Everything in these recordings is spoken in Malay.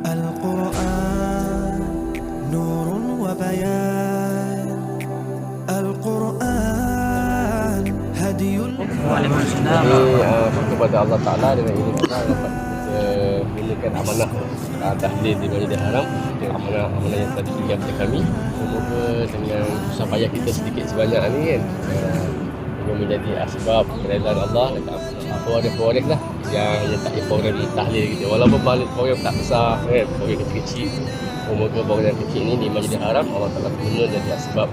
القرآن نور وبيان القرآن هدي. Kepada Allah Ta'ala dengan ini kita dapat menggunakan amanah tahlil di Masjidil Haram, amanah yang tadi berikan kepada kami. Semoga dengan susah payah kita sedikit sebanyak ni kan, juga menjadi asbab keredaan Allah dekat pewaris-pewaris lah yang tak program tahlil kita, walaupun program tak besar kan, program kecil-kecil. Semoga program kecil ni di Masjidil Haram Allah Ta'ala guna jadi asbab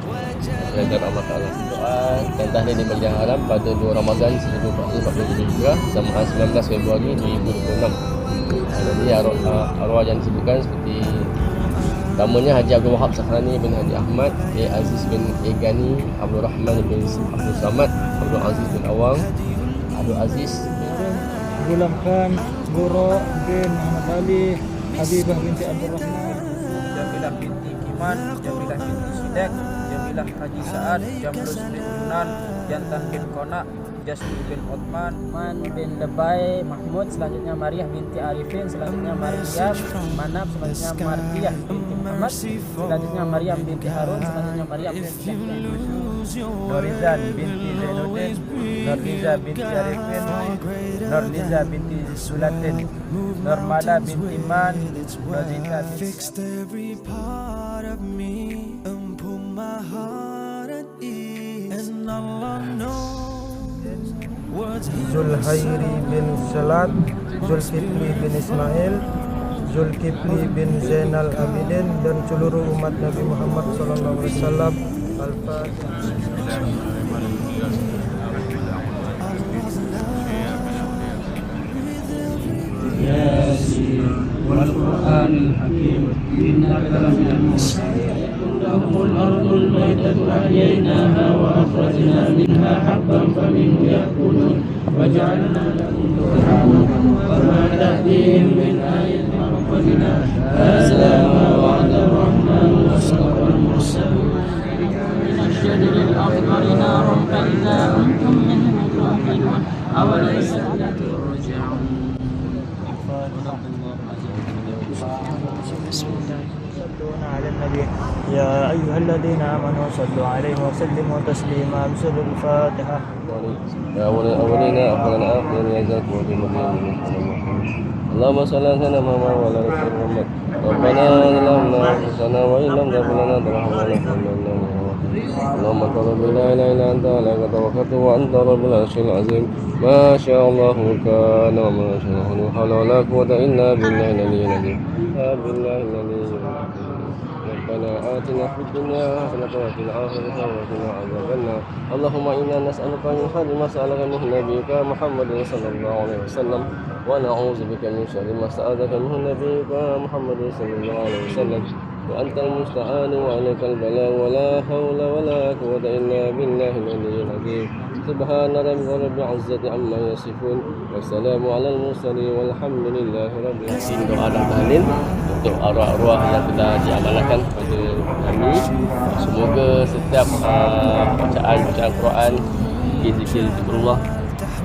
keredaan Allah Ta'ala. Doa dan tahlil di Masjidil Haram pada 2 Ramadan 1447 Hijrah samaan 19 Februari 2026. Jadi arwah yang disebutkan seperti namanya Haji Abdul Wahab Sahrani bin Haji Ahmad, Aziz bin Gani, Abdul Rahman bin Abdul Samad, Abdul Aziz bin Awang, Abdul Aziz Gulam Khan, Guru bin Muhammad Ali, Habibah binti Abdul Rahman, Jamilah binti Kiman, Jamilah binti Sidek, Jamilah Haji Saad, Jamrus bin Yunan, Jantan bin Konak, Jasmine bin Uthman, Man bin Lebay Mahmud, selanjutnya Mariah binti Arifin, selanjutnya Maryam Manaf, selanjutnya Martiyah binti Muhammad, selanjutnya Maryam binti Harun, selanjutnya Maryam binti Syahdan, Norizan binti Zainuddin, Nurliza binti Arifin, Nurliza binti Sulatin, Nurmala binti Man, Nurliza binti Fixed every part of me and put my heart at ease, and Allah knows. Zulhairi bin Salat, Zulkifli bin Ismail, Zulkifli bin Zainal Abidin dan seluruh umat Nabi Muhammad SAW. Al-Fatihah. Yasin wal Qur'anil Hakim innaka laminal mursalin lahumul ardul maitatu ahyaynaha wa akhrajna minha habban faminhu ya'kulun waja'alna lahum nuran wa ma tahdihim min ayatin rabbina hadza ma wa'ada ar-rahman wa sadaqa al-mursalun min ash-shajaril akhdari naran fa idza antum minhu tuqidun awalaysa turja'un. على النبي يا أيها الذين آمنوا صلوا عليه وسلموا تسليما بسر الفاتحة. أولين أخرنا آخرين يزاك وبمدين اللهم صل على سيدنا محمد وعلى آل محمد ربنا ظلمنا أنفسنا وإن لم تغفر لنا وترحمنا لنكونن اللهم أنت رب لا إله إلا أنت عليك توكلت وأنت رب العرش العظيم ما شاء الله كان وما شاء الله لا حول ولا قوة إلا بالله العلي العظيم بالله العلي العظيم ربنا آتنا في الدنيا حسنة وفي الآخرة وقنا عذاب النار اللهم إنا نسألك من خير ما سألك منه نبيك محمد صلى الله عليه وسلم ونعوذ بك من شر ما سألك منه نبيك محمد صلى الله عليه وسلم وأنت المستعان وعليك البلاء ولا حول ولا قوة إلا بالله العلي العظيم سبحان ربك رب العزة عما يصفون والسلام على المرسلين والحمد لله رب العالمين. Doa dan tahlil untuk arwah-arwah yang telah diamanahkan kepada kami. Semoga setiap bacaan Quran, zikir zikrullah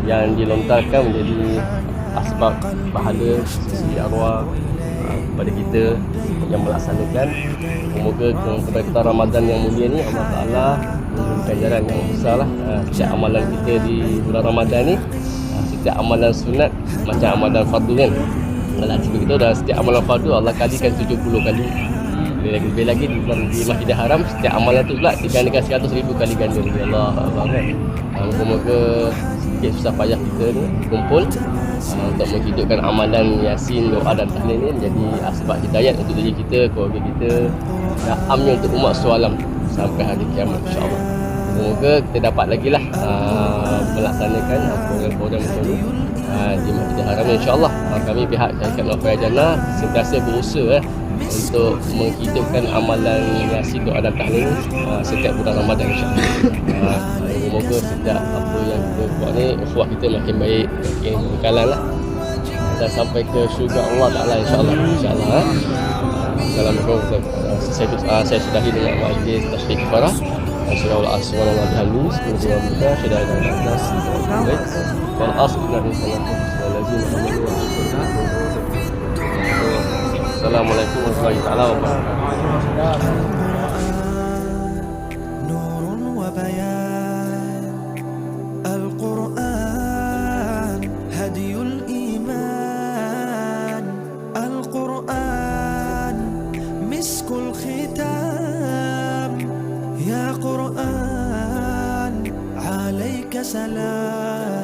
yang dilontarkan menjadi asbab pahala sisi arwah kepada kita yang melaksanakan. Semoga kepada kita Ramadan yang mulia ni Allah Ta'ala memberikan ganjaran yang besar lah. Setiap amalan kita di bulan Ramadan ni, setiap amalan sunat macam amalan fardu kan. Kalau kita dah setiap amalan fardu Allah kalikan 70 kali. Lebih lagi di Masjidil Haram setiap amalan tu pula digandakan 100,000 kali ganda. Allah kan. Moga-moga sikit susah payah kita ni kumpul untuk menghidupkan amalan Yasin, doa dan tahlil ni menjadi asbab hidayat untuk diri kita, keluarga kita dan amnya untuk umat sealam sampai hari kiamat insya-Allah. Semoga kita dapat lagi lah melaksanakan program-program macam ni di Masjidil Haram insya-Allah. Kami pihak Syarikat Nafaya Jannah sentiasa berusaha untuk menghidupkan amalan Yasin, doa dan tahlil setiap bulan Ramadan insya-Allah. Semoga setiap apa yang kita buat ni ukhuwah kita makin baik, makin berkalan lah dan sampai ke syurga Allah Ta'ala insya-Allah. Assalamualaikum. Saya sudahi dengan majlis tasbih kifarah surah al-asr wa al-hamd semoga kita sudah ada nas wal asr dari salam lazim Muhammad wa sallam. Assalamualaikum warahmatullahi wabarakatuh. نور وبيان القرآن هدي الإيمان القرآن مسك الختام يا قرآن عليك سلام